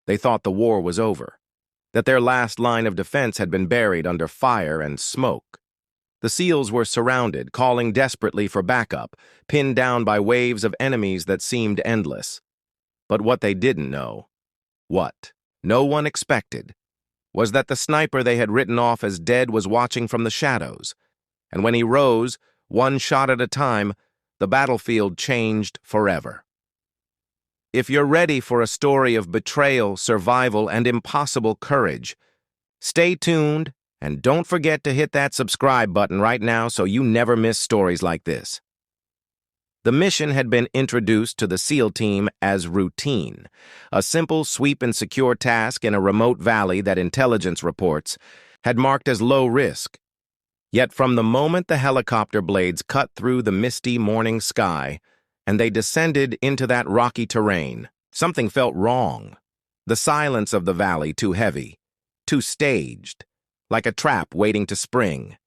They thought the war was over, that their last line of defense had been buried under fire and smoke. The SEALs were surrounded, calling desperately for backup, pinned down by waves of enemies that seemed endless. But what they didn't know, what no one expected, was that the sniper they had written off as dead was watching from the shadows. And when he rose, one shot at a time, the battlefield changed forever. If you're ready for a story of betrayal, survival, and impossible courage, stay tuned and don't forget to hit that subscribe button right now so you never miss stories like this. The mission had been introduced to the SEAL team as routine, a simple sweep and secure task in a remote valley that intelligence reports had marked as low risk. Yet from the moment the helicopter blades cut through the misty morning sky and they descended into that rocky terrain, something felt wrong. The silence of the valley too heavy, too staged, like a trap waiting to spring,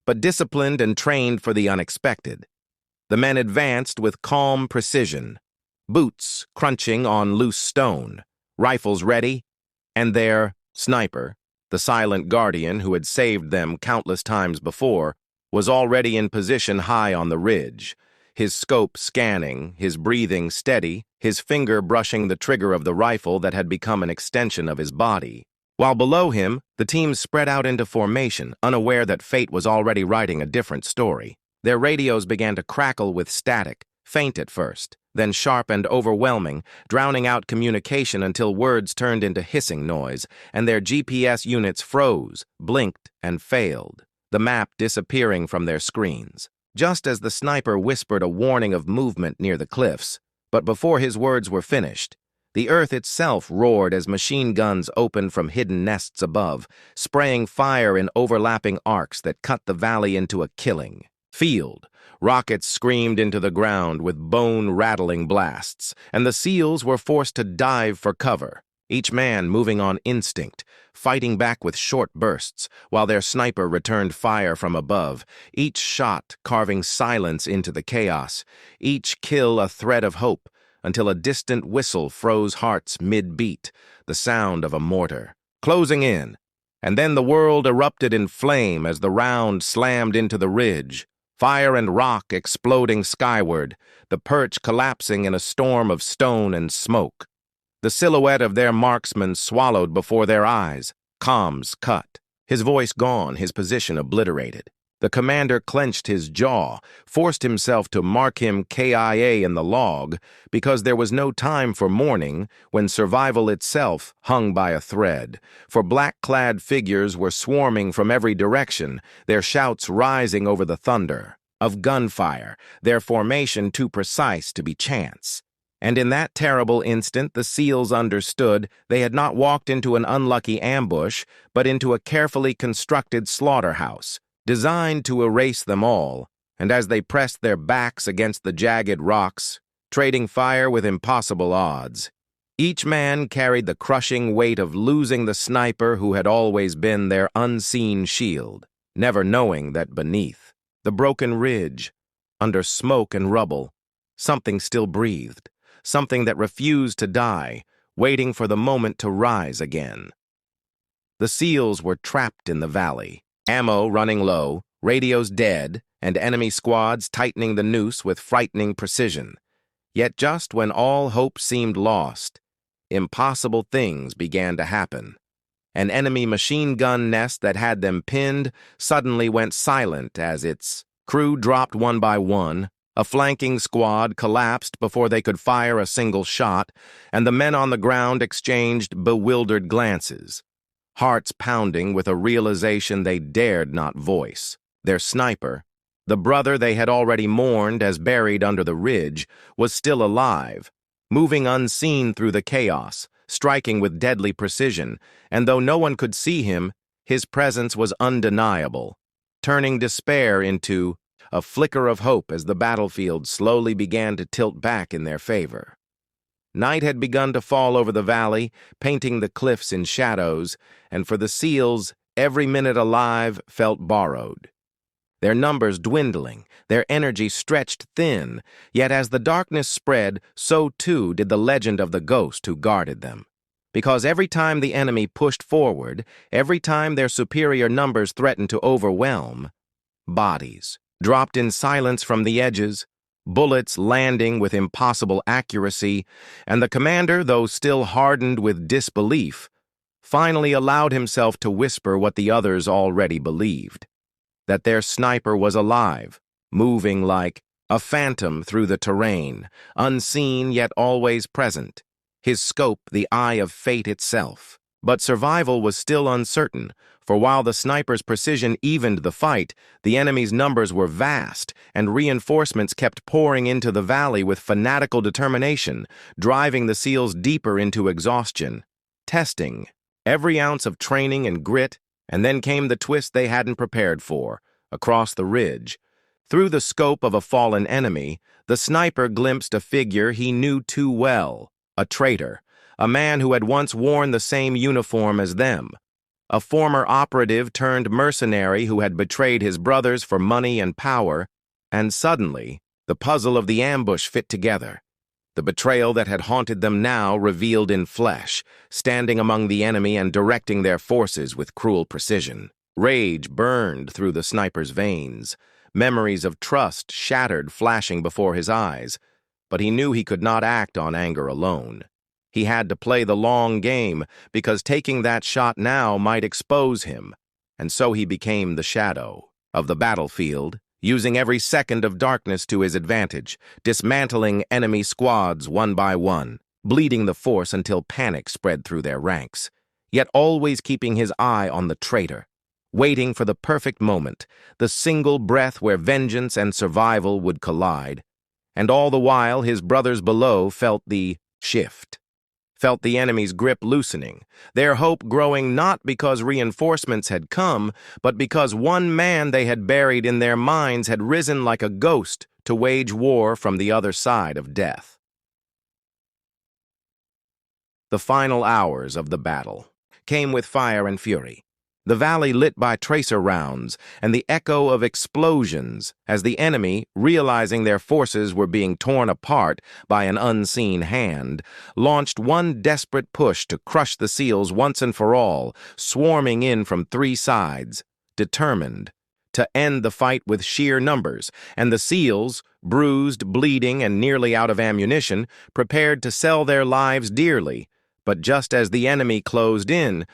but disciplined and trained for the unexpected. The men advanced with calm precision, boots crunching on loose stone, rifles ready, and their sniper, the silent guardian who had saved them countless times before, was already in position high on the ridge, his scope scanning, his breathing steady, his finger brushing the trigger of the rifle that had become an extension of his body. While below him, the team spread out into formation, unaware that fate was already writing a different story. Their radios began to crackle with static, faint at first, then sharp and overwhelming, drowning out communication until words turned into hissing noise, and their GPS units froze, blinked, and failed, the map disappearing from their screens. Just as the sniper whispered a warning of movement near the cliffs, but before his words were finished, the earth itself roared as machine guns opened from hidden nests above, spraying fire in overlapping arcs that cut the valley into a killing field. Rockets screamed into the ground with bone-rattling blasts, and the SEALs were forced to dive for cover, each man moving on instinct, fighting back with short bursts, while their sniper returned fire from above, each shot carving silence into the chaos, each kill a thread of hope, until a distant whistle froze hearts mid-beat, the sound of a mortar, closing in, and then the world erupted in flame as the round slammed into the ridge, fire and rock exploding skyward, the perch collapsing in a storm of stone and smoke. The silhouette of their marksman swallowed before their eyes, comms cut, his voice gone, his position obliterated. The commander clenched his jaw, forced himself to mark him KIA in the log, because there was no time for mourning when survival itself hung by a thread, for black-clad figures were swarming from every direction, their shouts rising over the thunder of gunfire, their formation too precise to be chance. And in that terrible instant, the SEALs understood they had not walked into an unlucky ambush, but into a carefully constructed slaughterhouse, designed to erase them all, and as they pressed their backs against the jagged rocks, trading fire with impossible odds, each man carried the crushing weight of losing the sniper who had always been their unseen shield, never knowing that beneath the broken ridge, under smoke and rubble, something still breathed, something that refused to die, waiting for the moment to rise again. The SEALs were trapped in the valley, ammo running low, radios dead, and enemy squads tightening the noose with frightening precision. Yet just when all hope seemed lost, impossible things began to happen. An enemy machine gun nest that had them pinned suddenly went silent as its crew dropped one by one, a flanking squad collapsed before they could fire a single shot, and the men on the ground exchanged bewildered glances, hearts pounding with a realization they dared not voice. Their sniper, the brother they had already mourned as buried under the ridge, was still alive, moving unseen through the chaos, striking with deadly precision, and though no one could see him, his presence was undeniable, turning despair into a flicker of hope as the battlefield slowly began to tilt back in their favor. Night had begun to fall over the valley, painting the cliffs in shadows, and for the SEALs, every minute alive felt borrowed. Their numbers dwindling, their energy stretched thin, yet as the darkness spread, so too did the legend of the ghost who guarded them. because every time the enemy pushed forward, every time their superior numbers threatened to overwhelm, bodies dropped in silence from the edges, bullets landing with impossible accuracy, and the commander, though still hardened with disbelief, finally allowed himself to whisper what the others already believed, that their sniper was alive, moving like a phantom through the terrain, unseen yet always present, his scope the eye of fate itself. But survival was still uncertain, for while the sniper's precision evened the fight, the enemy's numbers were vast, and reinforcements kept pouring into the valley with fanatical determination, driving the SEALs deeper into exhaustion, testing every ounce of training and grit. And then came the twist they hadn't prepared for. Across the ridge, through the scope of a fallen enemy, the sniper glimpsed a figure he knew too well, a traitor, a man who had once worn the same uniform as them, a former operative turned mercenary who had betrayed his brothers for money and power. And suddenly, the puzzle of the ambush fit together. The betrayal that had haunted them now revealed in flesh, standing among the enemy and directing their forces with cruel precision. Rage burned through the sniper's veins, memories of trust shattered flashing before his eyes, but he knew he could not act on anger alone. He had to play the long game, because taking that shot now might expose him, and so he became the shadow of the battlefield, using every second of darkness to his advantage, dismantling enemy squads one by one, bleeding the force until panic spread through their ranks, yet always keeping his eye on the traitor, waiting for the perfect moment, the single breath where vengeance and survival would collide. And all the while his brothers below felt the shift, felt the enemy's grip loosening, their hope growing not because reinforcements had come, but because one man they had buried in their minds had risen like a ghost to wage war from the other side of death. The final hours of the battle came with fire and fury, the valley lit by tracer rounds and the echo of explosions as the enemy, realizing their forces were being torn apart by an unseen hand, launched one desperate push to crush the SEALs once and for all, swarming in from three sides, determined to end the fight with sheer numbers. And the SEALs, bruised, bleeding, and nearly out of ammunition, prepared to sell their lives dearly. But just as the enemy closed in,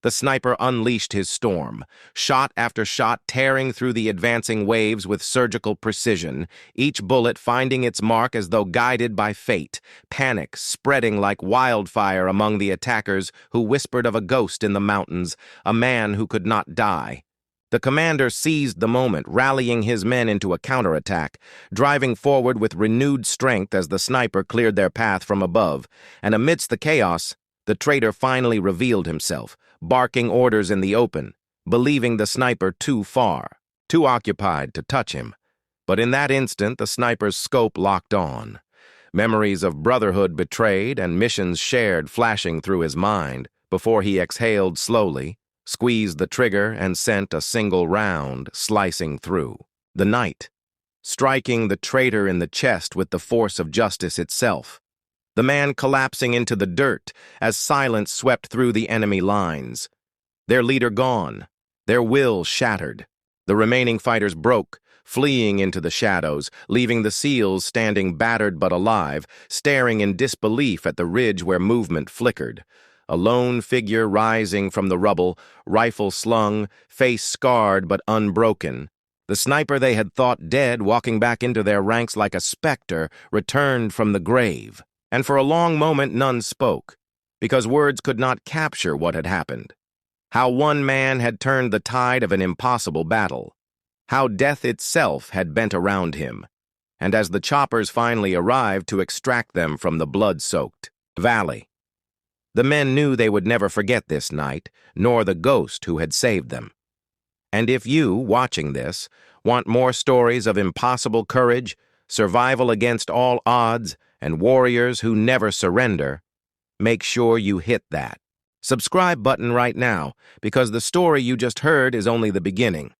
the sniper unleashed his storm, shot after shot tearing through the advancing waves with surgical precision, each bullet finding its mark as though guided by fate, panic spreading like wildfire among the attackers who whispered of a ghost in the mountains, a man who could not die. The commander seized the moment, rallying his men into a counterattack, driving forward with renewed strength as the sniper cleared their path from above, and amidst the chaos, the traitor finally revealed himself, barking orders in the open, believing the sniper too far, too occupied to touch him. But in that instant, the sniper's scope locked on, memories of brotherhood betrayed and missions shared flashing through his mind, before he exhaled slowly, squeezed the trigger, and sent a single round slicing through the night, striking the traitor in the chest with the force of justice itself. The man collapsing into the dirt as silence swept through the enemy lines. Their leader gone, their will shattered. The remaining fighters broke, fleeing into the shadows, leaving the SEALs standing battered but alive, staring in disbelief at the ridge where movement flickered. A lone figure rising from the rubble, rifle slung, face scarred but unbroken. The sniper they had thought dead, walking back into their ranks like a specter, returned from the grave. And for a long moment none spoke, because words could not capture what had happened. How one man had turned the tide of an impossible battle. How death itself had bent around him. And as the choppers finally arrived to extract them from the blood-soaked valley, the men knew they would never forget this night, nor the ghost who had saved them. And if you, watching this, want more stories of impossible courage, survival against all odds, and warriors who never surrender, make sure you hit that subscribe button right now, because the story you just heard is only the beginning.